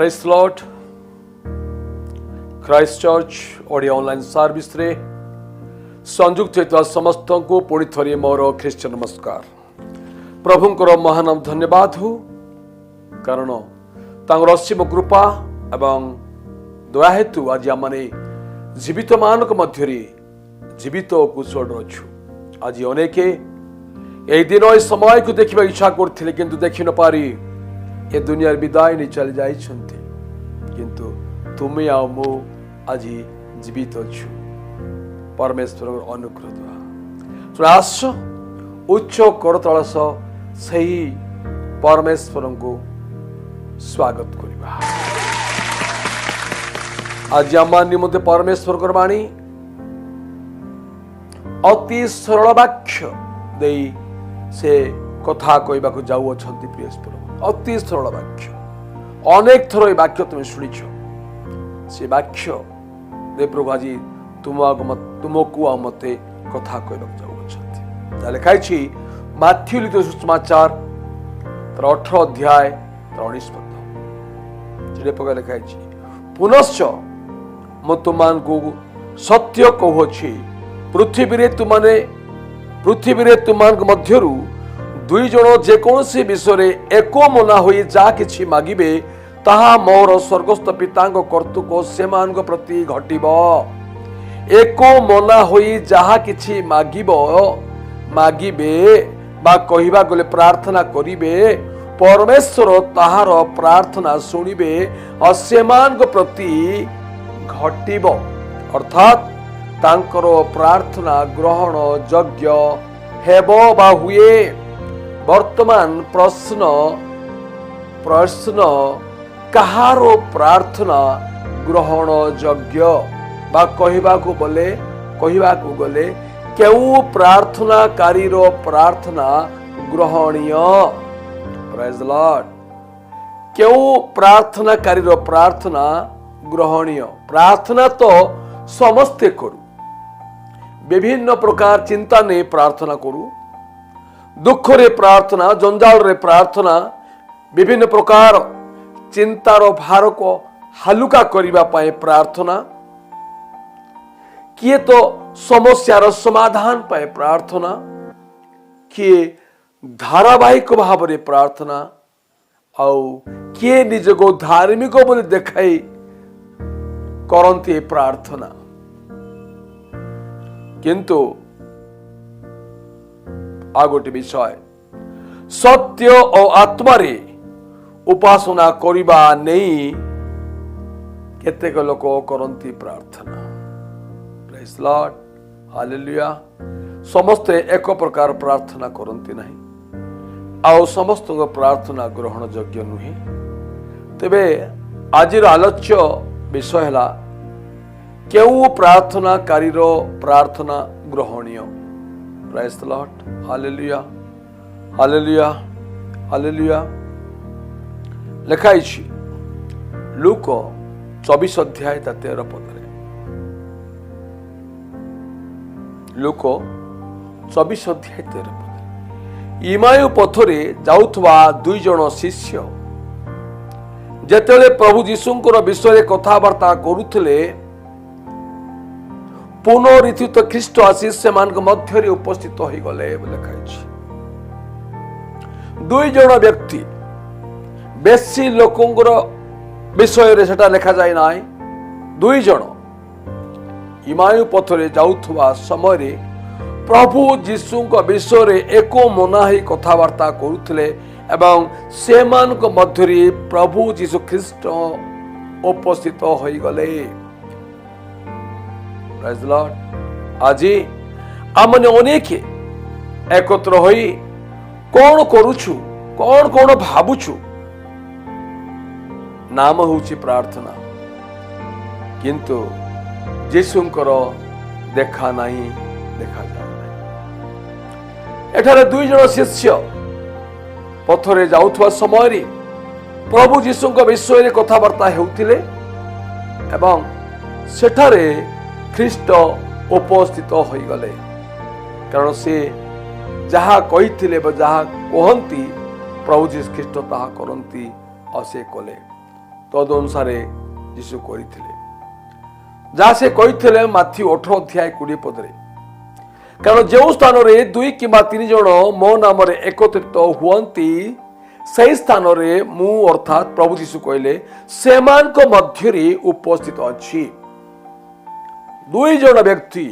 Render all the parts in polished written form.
Praise Lord Christ church Odia online service रे संयुक्त होता समस्त को पुणी थरी मोर ख्रीष्टियन नमस्कार। प्रभुंकर महानाम धन्यवाद हो कारण तांगर असीम कृपा एवं दया हेतु आज आम जीवित मान मध्य जीवित कुशल अच्छु। आज अनेक यही दिन ये समय को देखा इच्छा करते किंतु देखि न पारी ए दुनिया विदाय नहीं चली जाई किंतु तुम्हें आ मु आज जीवित अच्छु। परमेश्वर अनुग्रह द्वारा आस उच्च करतल सही परमेश्वर को स्वागत करवा। आज आम निमंते परमेश्वर वाणी अति सरल वाक्य दे से कथा कहवाक जाऊ प्रिय अति सरल वाक्य अनेक थर ये वाक्य तुम शुणीच से वाक्य दे प्रभु आज तुमको आ मत कथा कहवाक जाऊ लिखाई माथ्यू लिखित सुसमाचार 18 अध्याय 19 पद लिखाई पुनश्च मु तुमको सत्य कहूँ पृथ्वी तुम मध्यरु दुई जन जेकोसी विषय एको मना होई जा किछि मागिबे ताहा मोर स्वर्गस्थ पितांग कर्तुक से प्रति घटिबो। एको मना होई जहा किछि मागिबे बा कहिबा गले प्रार्थना करिबे परमेश्वर ताहार प्रार्थना सुनिबे और सेमान प्रति घटिबो। अर्थात तांकर प्रार्थना ग्रहण योग्य हेबो बा हुए। वर्तमान प्रश्न कहारो प्रार्थना ग्रहण योग्य बा कहवाकू गले केउ प्रार्थनाकारी प्रार्थना ग्रहणीय। Praise the Lord. केउ प्रार्थनाकारी प्रार्थना ग्रहणीय। प्रार्थना तो समस्ते करू विभिन्न प्रकार चिंता ने प्रार्थना करू दुख रे प्रार्थना जंजाल रे प्रार्थना विभिन्न प्रकार चिंतार भार को हालुका करिबा पाए प्रार्थना किए तो समस्यार समाधान पाए प्रार्थना किए धारावाहिक भाव रे प्रार्थना आउ किए निज को धार्मिक बोली देखाई करंती प्रार्थना। किंतु आ गोटे विषय सत्य और आत्मा रे उपासना करिबा नहीं केतेक लोक करंती प्रार्थना। Praise Lord hallelujah. समस्ते एक प्रकार प्रार्थना करंती नहीं आउ समस्त प्रार्थना ग्रहण योग्य नुहे। तेबे आज आलोच्य विषय है केउ प्रार्थनाकारी प्रार्थना ग्रहणीय। Praise the Lord hallelujah hallelujah hallelujah. लिखाई लूक 24 अध्याय 13 पद लूक 24 अध्याय 13 पद इमायु पथरे जाउथवा दुई जन शिष्य जेतेले प्रभु जीशुंकर विषय कथबार्ता करुथिले पुनरीथित ख्रीष्ट आसी से मध्य उपस्थित हो गले लिखाई। दुई जन व्यक्ति बेसी लोकंर विषय रे सेटा लिखा जाय नाय। दुई जन इमायु पथरे जाउथवा समय रे प्रभु जीशुंक विषय रे एको मना ही कथबार्ता करुथिले एवं सेमान को मध्य प्रभु जीशु ख्रीष्ट उपस्थित हो गले। Praise Lord. आज आमने अनेक एकत्र होई कौन करुछु कौन भाबुछु नाम होची प्रार्थना किंतु जीशुंकर देखा नहीं देखा जाए। एठारे दुई जन शिष्य पथरे जाउथवा समय रे प्रभु जीशुंक विषय कथबार्ता हेउथिले एवं सेठारे ख्रीष्ट उपस्थित हो गले कारण से जहा कही जहा कहती प्रभु जीशु ख्रीष्ट ताहा करती और से कले। तद अनुसार यीशु करथिले जहाँ से कही माथ्यू 18 अध्याय 20 पदरे कारण जो स्थान रे 2 किंबा 3 जन मो नाम एकत्रित हुअंती सही स्थान रे मु अर्थात प्रभु यीशु कहले सेमान को मध्य रे उपस्थित अछि 2 जन व्यक्ति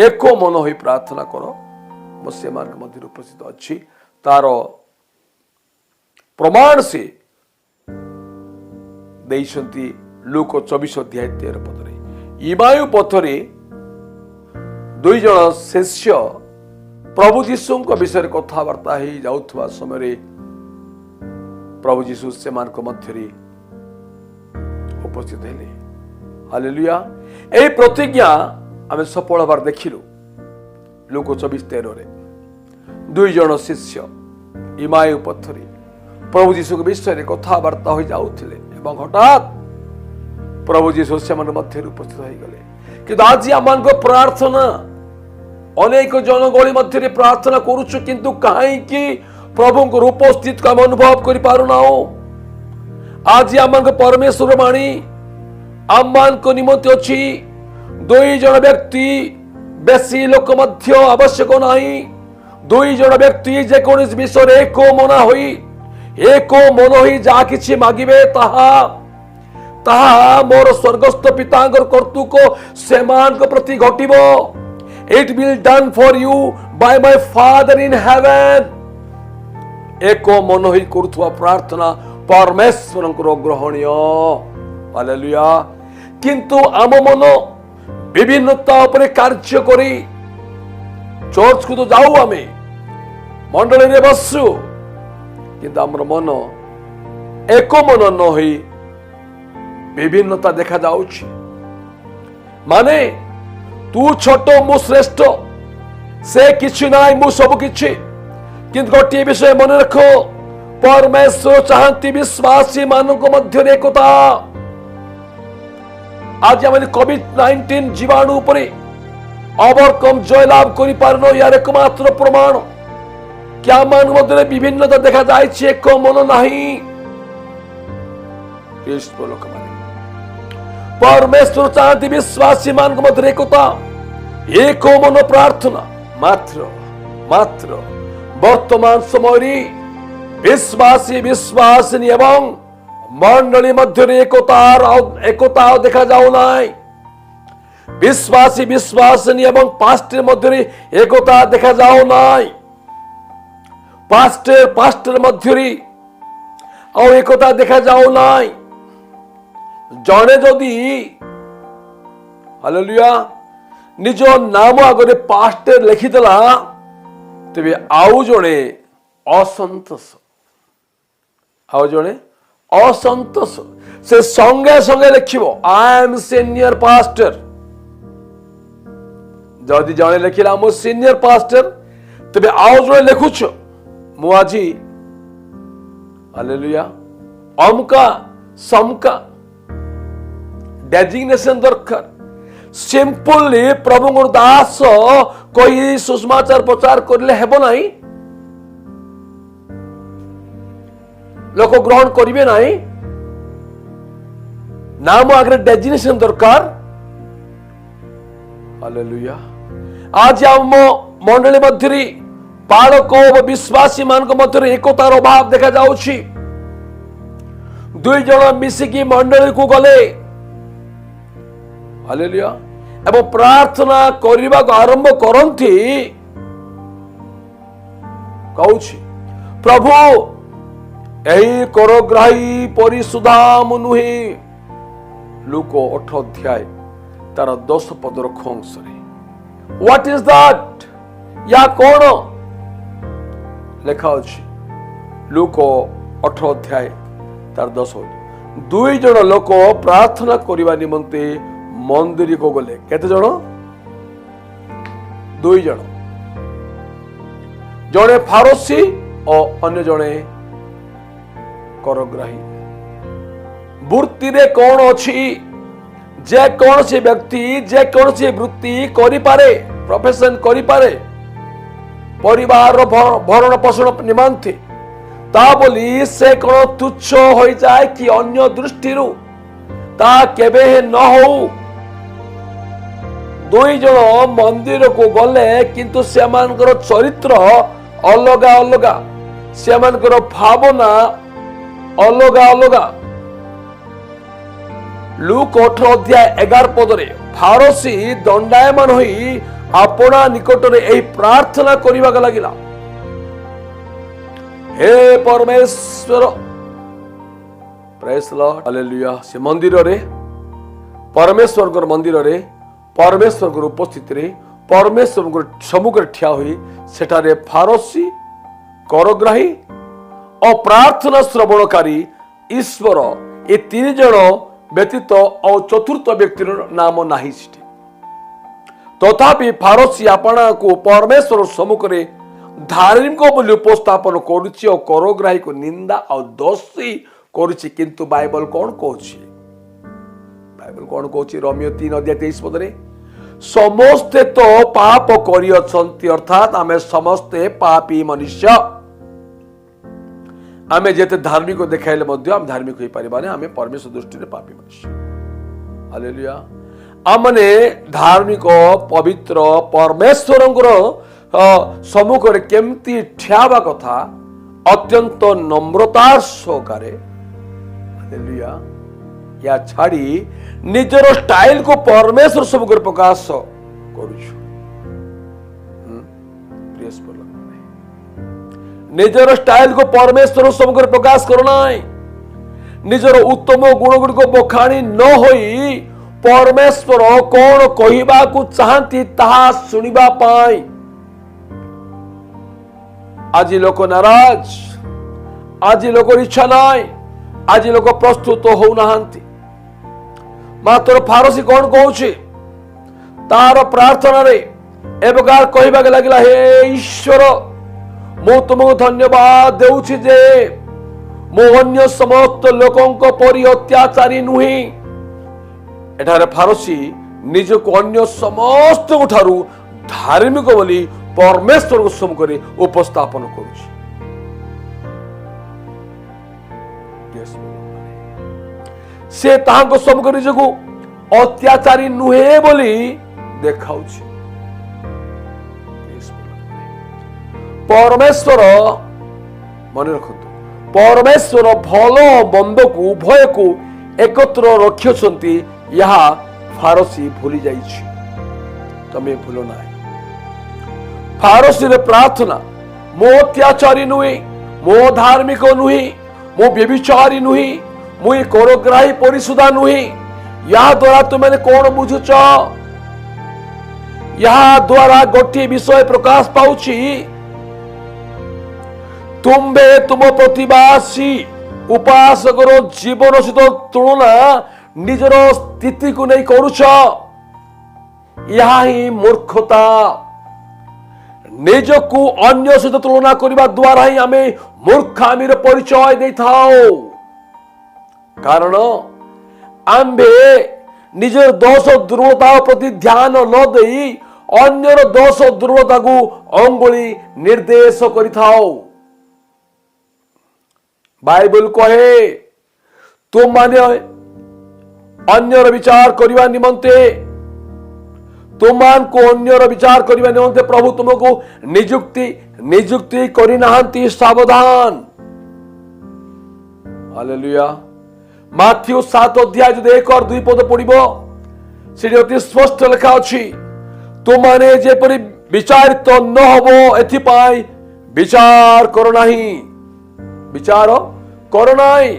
एक मन होई प्रार्थना करो मो सेमान के मध्य उपस्थित अछि तार प्रमाण से देइछंती लूक 24 अध्याय 13 पदरे इमायु पथरे 2 जन शिष्य प्रभु यीशु विषय कथबार्ता हो जाउथवा समय प्रभु यीशु सेमान मध्य उपस्थित हेले हालेलुया ए प्रतिज्ञा आम सफल हबार देखिलु लूक 24:13 रे 2 जन शिष्य इमायु पथरे प्रभु यीशु विषय कथबार्ता हो जाउथिले एवं हठात प्रभु यीशु सेमान मध्य उपस्थित हो गले कि आज आमान को प्रार्थना अनेक जनगहली मध्य प्रार्थना करूछु किंतु कहीं प्रभु को उपस्थित को अनुभव कर पारुना आज आमान को परमेश्वर वाणी आमान को निमंत्रण अछि 2 जन व्यक्ति बेसी लोक मध्य आवश्यक नहीं 2 जन व्यक्ति जे कोन विषय एक मन होई जा किछि मागिबे ताहा मोर स्वर्गस्थ पितांगर कर्तुक सेमान को प्रति घटिबो it will done for you by my father in heaven एको मन होई करथुवा प्रार्थना परमेश्वर को ग्रहणीय हालेलुया किंतु आम मन विभिन्नता उपरे कार्य करी चर्च को तो जाऊ आमे मंडली रे बसु किंतु हमर मन एको मन न होई विभिन्नता देखा जाउछि माने तू छोट मु श्रेष्ठ से किछि नाई मु सब किछि किंतु गोटे विषय मन रखो परमेश्वर चाहती विश्वासी मानक मध्य एकता आज आम कोविड-19 जीवाणु उपरे ओवरकम जयलाभ करि पारनो यार एकमात्र प्रमाण क्या मान मध्य विभिन्नता देखा जाइछि एक मन नाही क्रिस्त लोक माने परमेश्वर चाहती विश्वासी मान मध्य एकता एक मन प्रार्थना मात्र वर्तमान समय विश्वासी विश्वासिनी एवं मंडली मध्य एकता देखा जाऊ ना विश्वासी विश्वासिनी एवं पास्टर मध्य एकता देखा जाऊ ना पास्टर मध्य एकता देखा जाऊ ना जड़े जदि हालेलुया निज नाम आगे पास्टर लिखिदेला तेबे आउ जड़े असंतोष से संगे संगे लिखिबो आई एम सीनियर पास्टर जदि जड़े लिखिला मो सीनियर पास्टर तेबे आउ जड़े लिखुछ मु आजी हालेलुया अमका समका डेजिग्नेशन दरकार सिंपली प्रभु दास कही सुषमाचार प्रचार करले हेबो नाही लोक ग्रहण करिवे नाही नाम आगे डेजिग्नेशन दरकार हालेलुया आज आम मंडली मध्य पालक व विश्वासी मान मध्य एकतार अभाव देखा जाउछि 2 जन मिसिकी मंडली को गले हालेलुया एवं प्रार्थना करने को आरंभ करती कहूछि प्रभु यही करग्राही परिशुद्धाम नुहे लूक 8 अध्याय तार 10 पदर अंश व्हाट इज दैट या कौन लेखा अछि लूक 8 अध्याय तार 10 2 जन लोक प्रार्थना करने निमंते मंदिर को गले केते जन 2 जन जड़े फारोसी और अन्य जड़े करग्राही वृत्ति रे कौन अच्छी जे कौन सी व्यक्ति जे कौन सी वृत्ति करि पारे प्रोफेशन करि पारे परिवार भरण पोषण निमंते ता बोली से कौन तुच्छ हो जाए कि अन्य दृष्टि ता केबे न हो। दुई जन मंदिर को गले किंतु सेमानकर चरित्र अलगा अलगा, सेमानकर भावना अलगा अलगा। लूक 18 अध्याय 11 पदरे फारसी दंडायमान होई अपना निकटरे एही प्रार्थना करिबा लागिला, हे परमेश्वर, प्रेज लॉर्ड, हालेलुया। से मंदिर रे परमेश्वर मंदिर रे परमेश्वर उपस्थिति रे परमेश्वर सम्मुख ठिया हुई सेठारे फारसी करग्राही और प्रार्थना श्रवणकारी ईश्वर ये तीन जन व्यतीत और चतुर्थ व्यक्ति नाम नाही। तथापि फारसी आपना को परमेश्वर सम्मुख रे धार्मिक बोली उपस्थापन करुछि और करग्राही को निंदा और दोषी करुछि। किंतु बाइबल कौन कहछि? बाइबल कौन कहछि? रोमियो 3 अध्याय 23 पदरे समस्ते तो पाप करियछन्ति, अर्थात आमे समस्ते पापी मनुष्य। आमे जेते धार्मिक देखाइले मध्य आम धार्मिक होई परिबाने, आमे परमेश्वर दृष्टि रे पापी मनुष्य। हालेलुया। आमने धार्मिक पवित्र परमेश्वरंकर सम्मुख रे केमती ठियाबा कथा अत्यंत नम्रतार सहकारे। हालेलुया। या छाड़ी निजर स्टाइल को परमेश्वर सम्मुख रे प्रकाश करूछु। निजर स्टाइल को परमेश्वर सम्मुख रे प्रकाश करना, निजर उत्तम गुण गुड़िक बखाणी न होई परमेश्वर कौन कहवा को चाहती ताहा सुनिबा पाई। आज लोक नाराज, आज लोक इच्छा नाई, आज लोक प्रस्तुत हो नाहांती। मात्र फारसी कौन कहूछि तार प्रार्थना रे एबकार कहबा के लागिला, हे ईश्वर मु तुमको धन्यवाद देउछि जे मु अन्य समस्त लोकंक परि अत्याचारी नुहि। एठारे फारसी निज को अन्य समस्त ठारू धार्मिक बोली परमेश्वर को सम्मुख रे उपस्थापन करुछि। से ताहाको सम्मुख रे निजको अत्याचारी नुहे बोली देखाउछि। परमेश्वर मन रखतु, परमेश्वर भल बंद को उभय को एकत्र रखिछंती, यहाँ फारसी भूली जाइछि। तमे भूलो ना। फारसी रे प्रार्थना मो अत्याचारी नुहे, मो धार्मिक नुहे, मो व्यभिचारी नुहे, मु करग्राही परिशुद्धा नुहे। या द्वारा तुमने कौन बुझुच? या द्वारा गोटे विषय प्रकाश पाउछि, तुम्बे तुम प्रतिवासी उपासकर जीवन सहित तुलना निजर स्थिति को नहीं करुछ। यह ही मूर्खता। निज को अन्य सहित तुलना करने द्वारा ही आमे मूर्खामीर परिचय दे थाओ। कारण आम्भे निजर दोष दुर्बलता प्रति ध्यान न दे अन्यर दोष दुर्बलता को अंगुली निर्देश करि थाओ। बाइबल कहे तुम माने अन्यर विचार करने निमंते, तुमान को अन्यर विचार करने निमंते प्रभु तुमको नियुक्ति करि नाहंती, सावधान। हालेलुया। माथ्यू 7 अध्याय जो 1 और 2 पद पढ़िबो से अति स्पष्ट लिखा अछि, तुमने जेपरि विचारित न होबो एथिपाई विचार करो नाही। विचार करो नाही,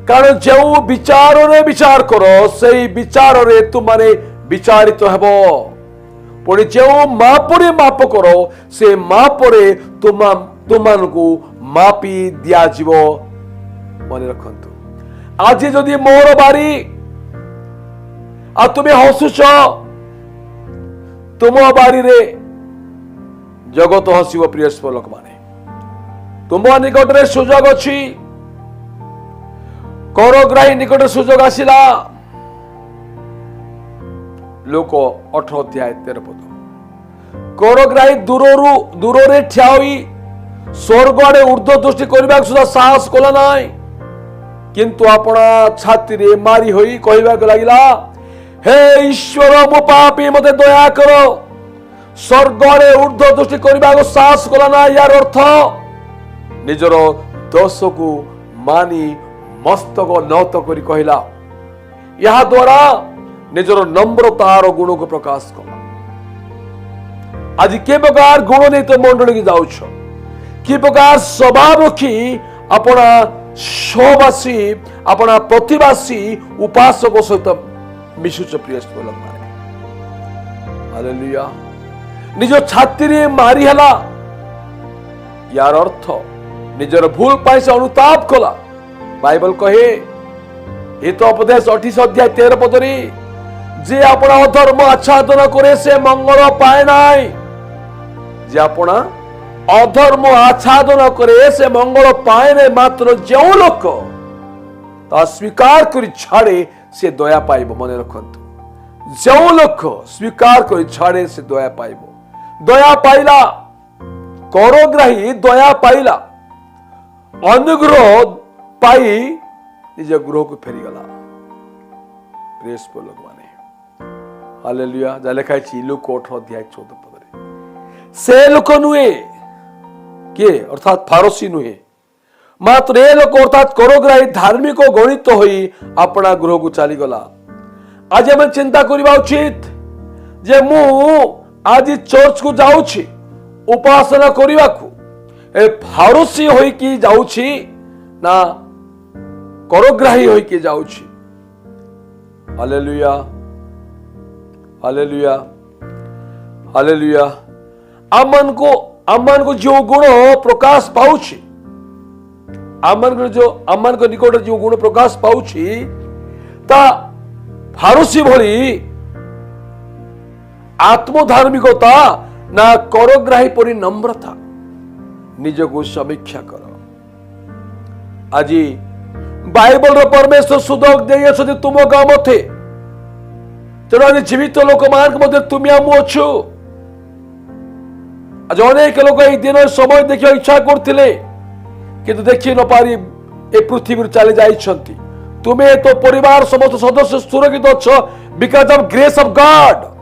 कारण जो विचार रे विचार करो से विचार रे तुमने विचारित हेबो। पुणी जो मापरे माप करो से मापरे तुमको मापी दिया जीवो। मन रखंतु। आज जदि मोर बारी आ तुम्हें हसुच, तुम बारी रे जगत हसिब। प्रिय लोक माने तुम निकट रे सुजोग अछि, करग्राही निकट सुजोग आसिला। लोक 18 अध्याय 13 पद। करग्राही दूर रे ठिया होई स्वर्ग आड़े ऊर्ध्व दृष्टि करने सुधा साहस कला ना किंतु अपना छाती रे मारी होई कहवा लगिला हे ईश्वर मो पापी मते दया करो स्वर्ग आड़े ऊर्ध्व दृष्टि करने साहस कला ना यार अर्थ निजर दोष को मानी मस्तक नत करी कहला यह द्वारा निजर नम्रतार गुण को प्रकाश कला आज के प्रकार गुण नहीं तो मंडली की जाऊ कि प्रकार स्वभाव रखी अपना सहवासी अपना प्रतिवासी उपासक सहित मिशुच प्रिय हालेलुया निज छाती रे मारी हला यार अर्थ निजर भूल पाई से अनुताप कला बाइबल कहे हित उपदेश 28 अध्याय 13 पदरी जे अपना अधर्म आच्छादन करे से मंगल पाए नाई जे अपना अधर्म आच्छादन करे से मंगल पाए नहीं मात्र जो लोक ता स्वीकार कर छाड़े से दया पाइब मन रखंतु जो लोक स्वीकार कर छाड़े से दया पाइब दया पाइला करग्राही दया पाइला अनुग्रह पाई निज गृह को फेरीगला प्रेस लोक माने हालेलुया जा लिखा लुक 18 अध्याय 14 पदरे से लोक नुहे किए अर्थात फारसी नुहे मात्र ए लोक अर्थात करग्राही धार्मिक गणित होई अपना गृह को चली गला आज हम चिंता करबा उचित जे मु आज चर्च को जाउछि उपासना करबा को ए फारसी होई की जाउछि ना करग्राही होई की जाउछि हालेलुया हालेलुया हालेलुया अमन को जो गुण प्रकाश पाउछि अमन को निकट जो गुण प्रकाश पाउछि ता फारसी भली आत्मधार्मिकता ना करग्राही परि नम्रता निज को समीक्षा कर आज बाइबल रो परमेश्वर सुदोक देय अछि तुम गाम थे तेणु जीवित लोक मान मध्य तुम आम अच्छु आज अनेक लोक ये दिन समय देखिए इच्छा करते किंतु देखी न पारी ए पृथ्वी चली जाइछंती तुम्हें तो परिवार समस्त सदस्य सुरक्षित अच्छ because of grace of God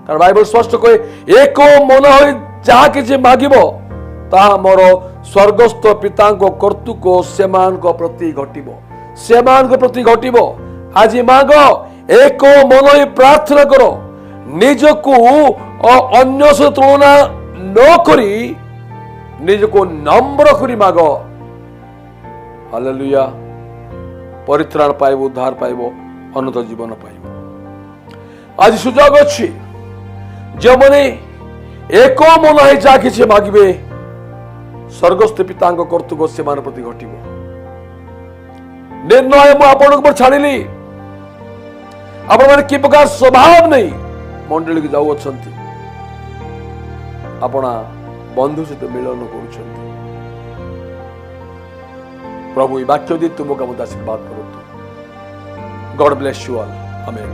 कारण बाइबल स्पष्ट कहे एक मन हो जहा कि मागिबो ताहा मोर स्वर्गस्थ पिता कर्तुक सेमान प्रति घटिबो सेमान प्रति घटिबो आज माग एक मन ही प्रार्थना करो निजको अन्य से तुलना न करी निजको नम्र करी माग हालेलुया परित्राण पाइबो उद्धार पाइबो अनंत जीवन पाइबो आज सुजोग अछि जो मने एक मन है जा कि मागिबे स्वर्गस्थ पिता कर्तुक सेमान प्रति घटिबो निर्णय मु आपन ऊपर छाड़िली आपण माने कि प्रकार स्वभाव नहीं मंडली की जाऊ अछंती आपण बंधु सहित मिलन करूछंती प्रभु ई वाक्य दी तुमको आशीर्वाद करो God bless you all amen.